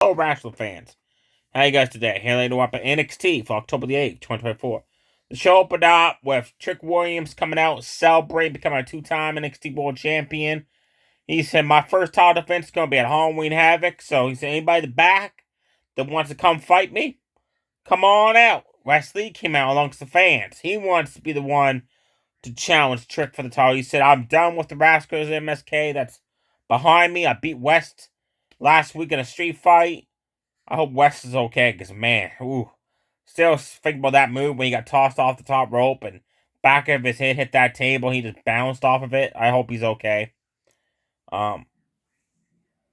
Hello, wrestling fans. How you guys today? Here later up at NXT for October the 8th, 2024. The show opened up with Trick Williams coming out, celebrating becoming a two-time NXT World Champion. He said, my first title defense is going to be at Halloween Havoc. So he said, anybody in the back that wants to come fight me, come on out. Wesley came out amongst the fans. He wants to be the one to challenge Trick for the title. He said, I'm done with the Rascals MSK that's behind me. I beat West last week in a street fight. I hope West is okay, because, man, still think about that move when he got tossed off the top rope and back of his head hit that table. He just bounced off of it. I hope he's okay. And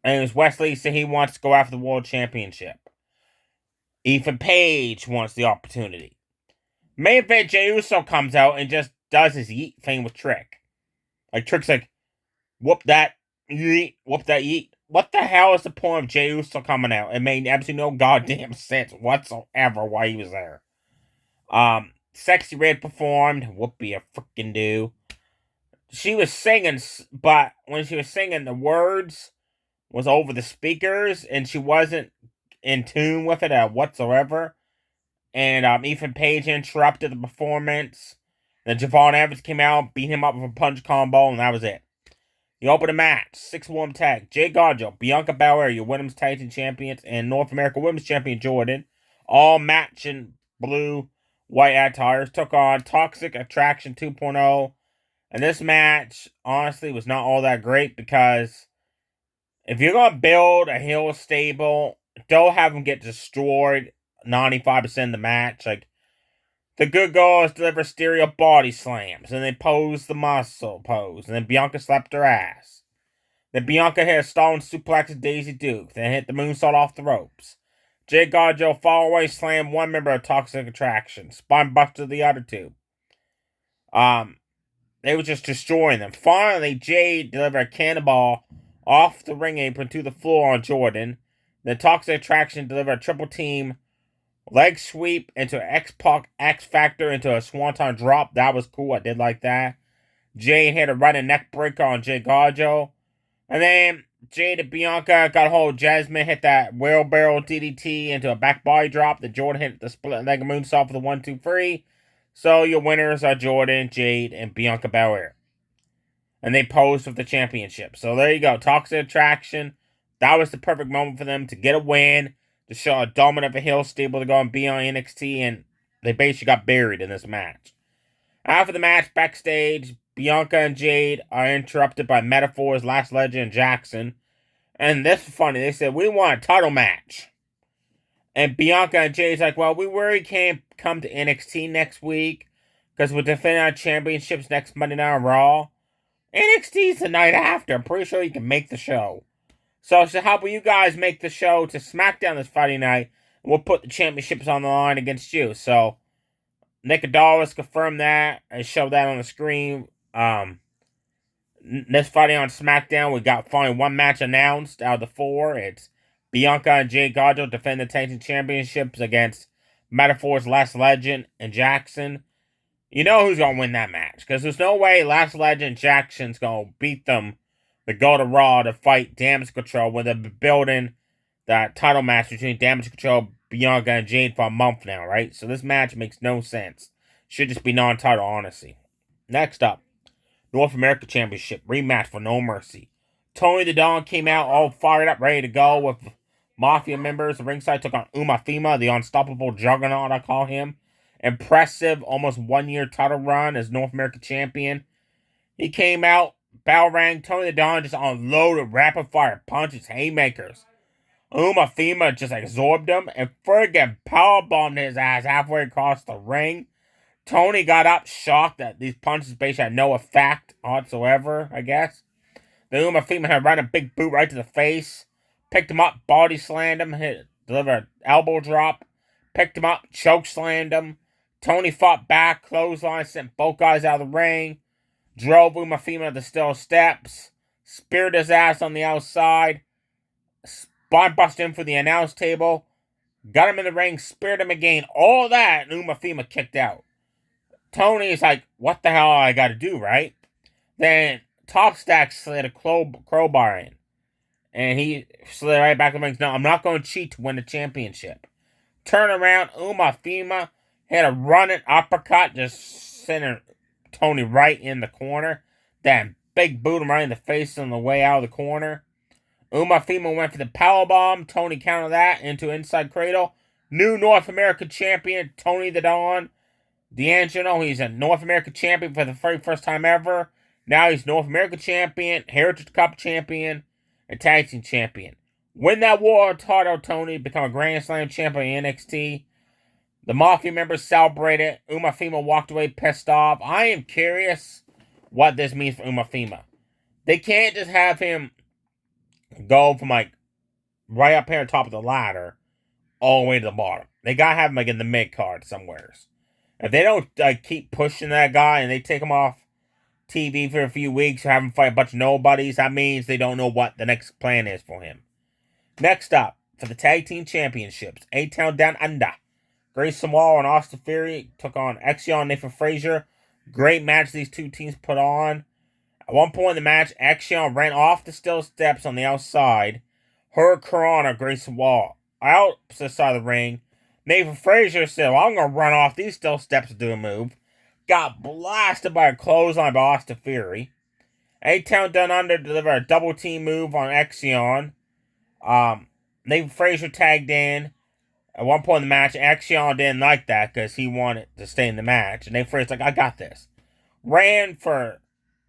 it was Wesley said he wants to go after the World Championship. Ethan Page wants the opportunity. Main event, Jey Uso comes out and just does his yeet thing with Trick. Like, Trick's like, whoop that, yeet, whoop that, yeet. What the hell is the point of Jey Uso coming out? It made absolutely no goddamn sense whatsoever why he was there. Sexy Red performed. Whoopee a freaking do. She was singing, but when she was singing, the words was over the speakers, and she wasn't in tune with it whatsoever. And Ethan Page interrupted the performance. Then Javon Evans came out, beat him up with a punch combo, and that was it. You open a match, 6-woman tag. Jade Cargill, Bianca Belair, your women's tag team champions, and North America women's champion Jordan, all matching blue, white attires, took on Toxic Attraction 2.0. And this match, honestly, was not all that great because if you're going to build a heel stable, don't have them get destroyed 95% of the match. Like, the Good Girls deliver stereo body slams, and they pose the muscle pose, and then Bianca slapped her ass. Then Bianca hit a stalling suplex to Daisy Duke, then hit the moonsault off the ropes. Jade Cargill fall away slammed one member of Toxic Attraction, spine busted the other two. They were just destroying them. Finally, Jade delivered a cannonball off the ring apron to the floor on Jordan. Then Toxic Attraction delivered a triple team leg sweep into X-Pac X Factor into a swanton drop. That was cool. I did like that. Jade hit a running neck breaker on Jade Cargill. And then Jade and Bianca got a hold of Jasmine, hit that wheelbarrow DDT into a back body drop. The Jordan hit the split leg moonsault for the 1-2-3. So your winners are Jordan, Jade, and Bianca Belair. And they posed with the championship. So there you go. Toxic Attraction. That was the perfect moment for them to get a win, to show a dominant of a heel stable to go and be on NXT, and they basically got buried in this match. After the match, backstage, Bianca and Jade are interrupted by Metaphors, Last Legend, and Jackson. And this is funny. They said, we want a title match. And Bianca and Jade's like, well, we worry can't come to NXT next week because we're defending our championships next Monday Night Raw. NXT's the night after. I'm pretty sure you can make the show. So how about you guys make the show to SmackDown this Friday night, and we'll put the championships on the line against you. So Nick Adalis confirmed that and showed that on the screen. This Friday on SmackDown, we got finally one match announced out of the four. It's Bianca and Jade Cargill defend the tag team championships against Metaphor's Last Legend and Jackson. You know who's going to win that match, because there's no way Last Legend Jackson's going to beat them to go to Raw to fight Damage Control when they're building that title match between Damage Control, Bianca, and Jade for a month now, right? So this match makes no sense. Should just be non-title, honestly. Next up, North America Championship rematch for No Mercy. Tony the Don came out all fired up, ready to go with Mafia members. The ringside took on Umathima, the unstoppable juggernaut, I call him. Impressive, almost 1 year title run as North America Champion. He came out, bell rang, Tony the Don just unloaded rapid fire punches, haymakers. Umathima just absorbed him and friggin' powerbombed his ass halfway across the ring. Tony got up, shocked that these punches basically had no effect whatsoever, I guess. The Umathima had run a big boot right to the face, picked him up, body slammed him, delivered an elbow drop, picked him up, choke slammed him. Tony fought back, clothesline, sent both guys out of the ring, drove Umathima to the steel steps, speared his ass on the outside, spine busted him for the announce table, got him in the ring, speared him again, all that, and Umathima kicked out. Tony's like, what the hell I gotta do, right? Then Top Stack slid a crowbar in. And he slid right back in the ring. No, I'm not going to cheat to win the championship. Turn around, Umafima had a running uppercut, just sending Tony right in the corner. Then big boot him right in the face on the way out of the corner. Umafima went for the powerbomb. Tony countered that into inside cradle. New North American champion, Tony the Don D'Angelo. He's a North American champion for the very first time ever. Now he's North American champion, Heritage Cup champion, and Tag Team champion. Win that world title, Tony. Become a Grand Slam champion in NXT. The Mafia members celebrated. Umafima walked away pissed off. I am curious what this means for Umafima. They can't just have him go from like right up here on top of the ladder all the way to the bottom. They gotta have him like in the mid card somewheres. If they don't keep pushing that guy and they take him off TV for a few weeks, have him fight a bunch of nobodies, that means they don't know what the next plan is for him. Next up, for the Tag Team Championships, A-Town Down Under. Grayson Waller and Austin Theory took on Axiom and Nathan Frazier. Great match these two teams put on. At one point in the match, Axiom ran off the steel steps on the outside. Hurricanrana Grayson Waller out the side of the ring. Nathan Frazier said, well, I'm going to run off these steel steps to do a move. Got blasted by a clothesline by Austin Theory. A-Town Down Under delivered a double team move on Axiom. Nathan Frazier tagged in. At one point in the match, Axiom didn't like that because he wanted to stay in the match. And Nathan Frazier's like, I got this. Ran for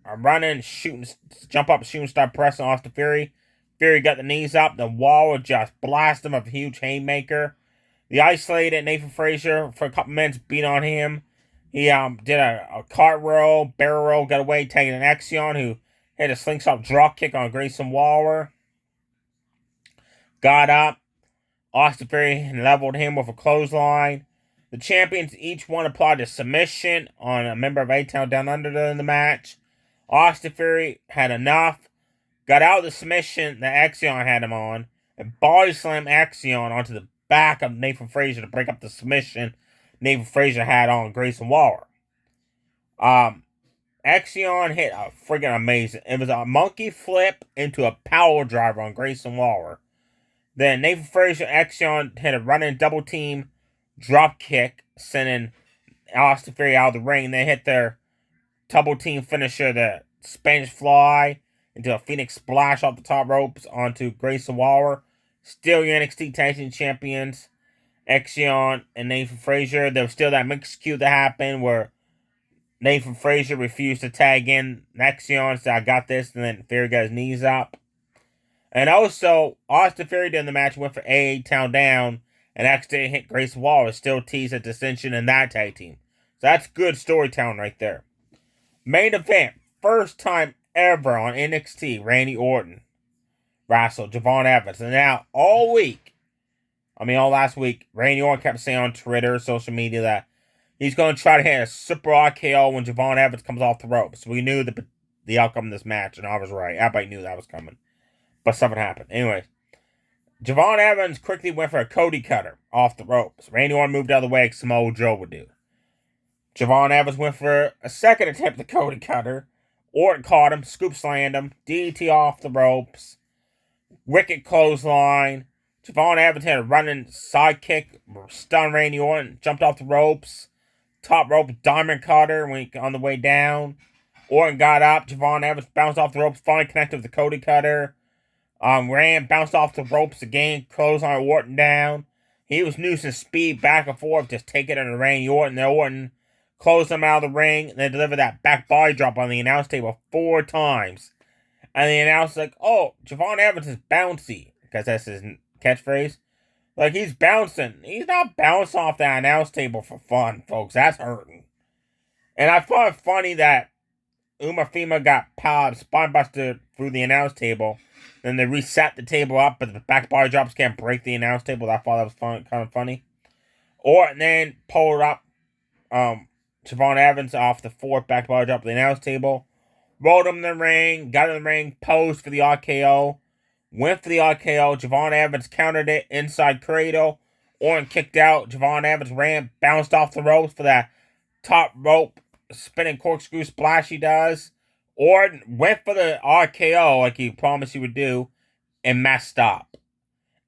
a running, shooting, jump up, shooting star press on Austin Theory. Theory got the knees up. The Waller just blasted him with a huge haymaker. The isolated Nathan Frazier for a couple minutes, beat on him. He did a cart roll, barrel roll, got away, taking an Axiom who hit a slingshot drop kick on Grayson Waller. Got up. Austin Theory leveled him with a clothesline. The champions each one applied a submission on a member of A-Town Down Under in the match. Austin Theory had enough. Got out of the submission that Axiom had him on. And body slammed Axiom onto the back of Nathan Frazier to break up the submission Nathan Frazier had on Grayson Waller. Axiom hit a friggin' amazing. It was a monkey flip into a power driver on Grayson Waller. Then Nathan Frazier, Axiom hit a running double team drop kick, sending Austin Theory out of the ring. They hit their double team finisher, the Spanish Fly, into a Phoenix Splash off the top ropes onto Grayson Waller. Still your NXT Tag Team Champions, Axiom and Nathan Frazier. There was still that mixed cue that happened where Nathan Frazier refused to tag in Axiom, said, I got this, and then Theory got his knees up. And also, Austin Theory during the match went for A-Town Down and accidentally hit Grayson Waller. Still teased a dissension in that tag team. So that's good storytelling right there. Main event. First time ever on NXT, Randy Orton wrestled Javon Evans. And now, all last week, Randy Orton kept saying on Twitter, social media, that he's going to try to hit a super RKO when Javon Evans comes off the ropes. We knew the outcome of this match, and I was right. Everybody knew that was coming. But something happened. Anyway, Javon Evans quickly went for a Cody cutter off the ropes. Randy Orton moved out of the way like Samoa Joe would do. Javon Evans went for a second attempt at the Cody cutter. Orton caught him, scoop slammed him, DDT off the ropes, wicked clothesline. Javon Evans had a running side kick, stunned Randy Orton, jumped off the ropes, top rope diamond cutter on the way down. Orton got up, Javon Evans bounced off the ropes, finally connected with the Cody cutter. Bounced off the ropes again, clothesline Orton down. He was using speed back and forth, just taking it to Randy Orton. Then Orton closed him out of the ring, and then delivered that back body drop on the announce table 4 times. And the announcer like, oh, Javon Evans is bouncy, because that's his catchphrase. Like, he's bouncing. He's not bouncing off that announce table for fun, folks. That's hurting. And I thought it funny that Umafima got spine busted through the announce table. Then they reset the table up, but the back body drops can't break the announce table. I thought that was kind of funny. Orton then pulled up Javon Evans off the 4th back body drop of the announce table. Rolled him in the ring, got in the ring, posed for the RKO. Went for the RKO. Javon Evans countered it inside cradle. Orton kicked out. Javon Evans ran, bounced off the ropes for that top rope spinning corkscrew splash he does. Orton went for the RKO like he promised he would do. and messed up.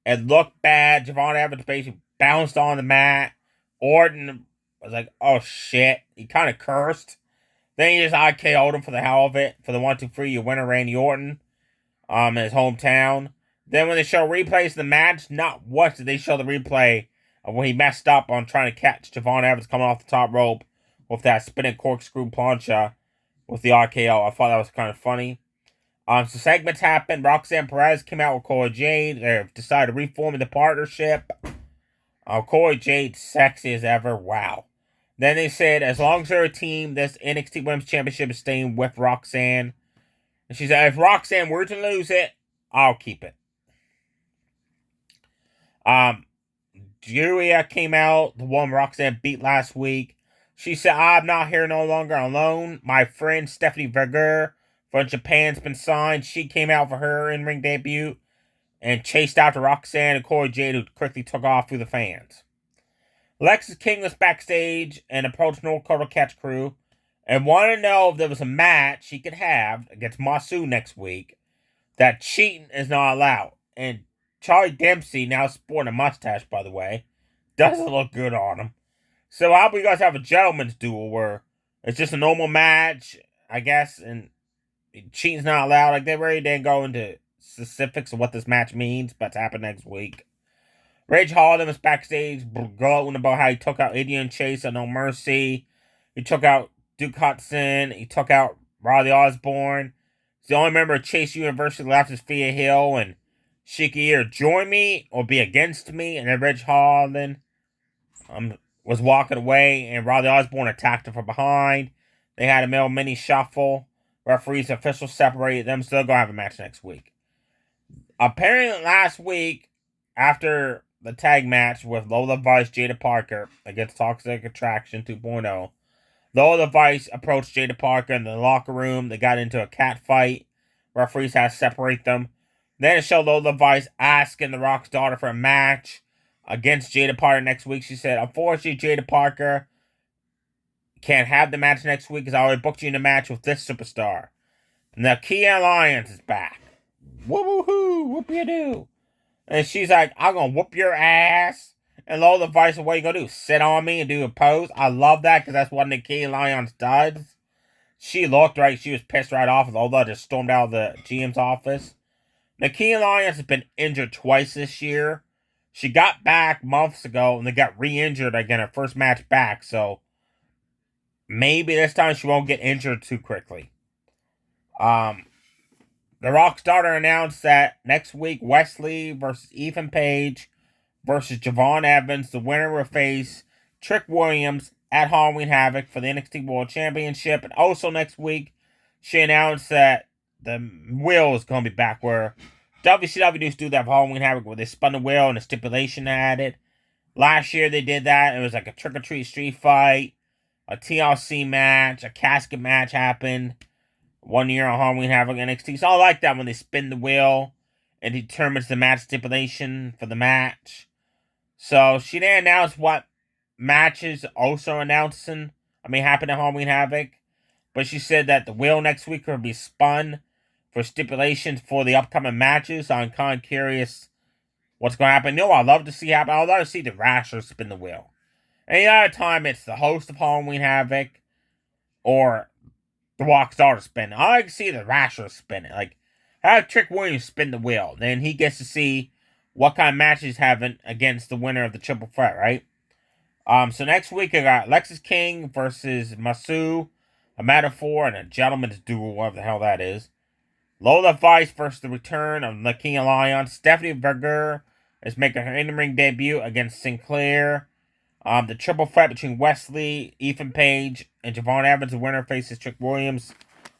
It looked bad. Javon Evans basically bounced on the mat. Orton was like, oh shit. He kind of cursed. Then he just IKO'd him for the hell of it. For the 1-2-3, your winner, Randy Orton, in his hometown. Then when they show replays of the match, not once did they show the replay of when he messed up on trying to catch Javon Evans coming off the top rope with that spinning corkscrew plancha with the RKO. I thought that was kind of funny. So segments happened. Roxanne Perez came out with Cora Jade. They decided to reform the partnership. Cora Jade, sexy as ever. Wow. Then they said, as long as they're a team, this NXT Women's Championship is staying with Roxanne. And she said, if Roxanne were to lose it, I'll keep it. Julia came out, the one Roxanne beat last week. She said, I'm not here no longer alone. My friend Stephanie Verger from Japan's been signed. She came out for her in-ring debut and chased after Roxanne and Cora Jade, who quickly took off through the fans. Lexis King was backstage and approached North Dakota Catch Crew and wanted to know if there was a match he could have against Masu next week that cheating is not allowed. And Charlie Dempsey, now sporting a mustache, by the way, doesn't look good on him. So how about you guys have a gentleman's duel where it's just a normal match, I guess, and cheating's not allowed. Like, they really didn't go into specifics of what this match means, but it's happening next week. Ridge Holland was backstage gloating about how he took out Indian Chase at No Mercy. He took out Duke Hudson. He took out Riley Osborne. He's the only member of Chase University left is Thea Hill, and she could either join me or be against me. And then Ridge Holland was walking away, and Riley Osborne attacked her from behind. They had a mini shuffle. Referees officials separated them, so they're going to have a match next week. Apparently, last week, after the tag match with Lola Vice, Jada Parker against Toxic Attraction 2.0, Lola Vice approached Jada Parker in the locker room. They got into a cat fight. Referees had to separate them. Then it showed Lola Vice asking The Rock's daughter for a match against Jada Parker next week. She said, unfortunately, Jada Parker can't have the match next week because I already booked you in a match with this superstar. Now, Kia Alliance is back. Woo-hoo-hoo, whoop-you-doo. And she's like, I'm going to whoop your ass. And Lola Vice, what you going to do? Sit on me and do a pose? I love that because that's what Nikki Alliance does. She looked right. She was pissed right off. Lola just stormed out of the GM's office. Nikki Alliance has been injured twice this year. She got back months ago and they got re-injured again her first match back. So maybe this time she won't get injured too quickly. The Rock's daughter announced that next week Wesley versus Ethan Page versus Javon Evans. The winner will face Trick Williams at Halloween Havoc for the NXT World Championship. And also next week, she announced that the wheel is going to be back where WCW used to do that for Halloween Havoc where they spun the wheel and a stipulation added. Last year they did that. It was like a trick-or-treat street fight, a TLC match, a casket match happened 1 year on Halloween Havoc NXT. So I like that when they spin the wheel and determines the match stipulation for the match. So she didn't announce what matches also happened at Halloween Havoc. But she said that the wheel next week will be spun for stipulations for the upcoming matches. So I'm kind of curious what's going to happen. You know what I'd love to see happen? I'd love to see the Rasher spin the wheel. Any other time it's the host of Halloween Havoc or the Rock's daughter spin. I like to see the Rasher spin it. Like, have Trick Williams spin the wheel. Then he gets to see what kind of matches he's having against the winner of the triple threat, right? So next week I got Lexis King versus Masu, a metaphor, and a gentleman's duel, whatever the hell that is. Lola Vice versus the return of the King Alliance. Stephanie Verger is making her in-ring debut against Sinclair. The triple threat between Wesley, Ethan Page, and Javon Evans. The winner faces Trick Williams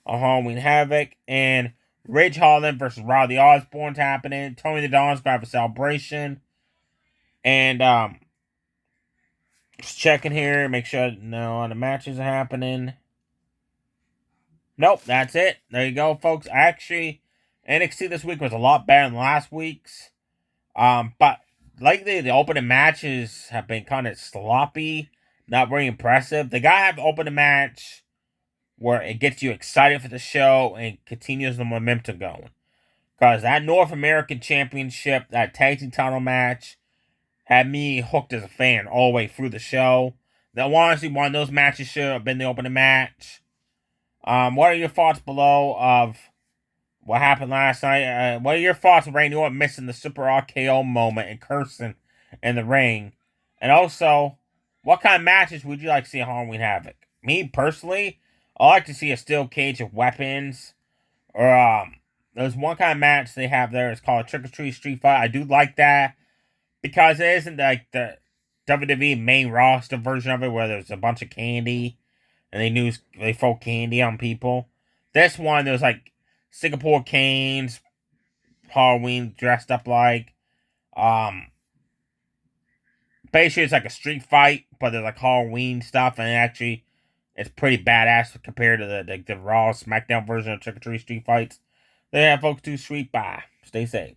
on Halloween Havoc. And Ridge Holland versus Riley Osborne's happening. Tony the Don's going to have a celebration. And just checking here, make sure no other matches are happening. Nope, that's it. There you go, folks. Actually, NXT this week was a lot better than last week's. But lately, the opening matches have been kind of sloppy, not very impressive. They gotta have opening match where it gets you excited for the show and continues the momentum going. Because that North American Championship, that tag team title match, had me hooked as a fan all the way through the show. That honestly, one of those matches should have been the opening match. What are your thoughts below of what happened last night? What are your thoughts of Randy Orton missing the Super RKO moment and cursing in the ring? And also, what kind of matches would you like to see at Halloween Havoc? Me, personally, I like to see a steel cage of weapons. Or, there's one kind of match they have there. It's called a Trick or Treat Street Fight. I do like that because it isn't like the WWE main roster version of it where there's a bunch of candy and they throw candy on people. This one, there's like Singapore canes, Halloween dressed up like. Um, Basically, it's like a street fight, but there's like Halloween stuff, and actually, it's pretty badass compared to the Raw SmackDown version of Trick or Treat Street Fights. They have folks do street by. Stay safe.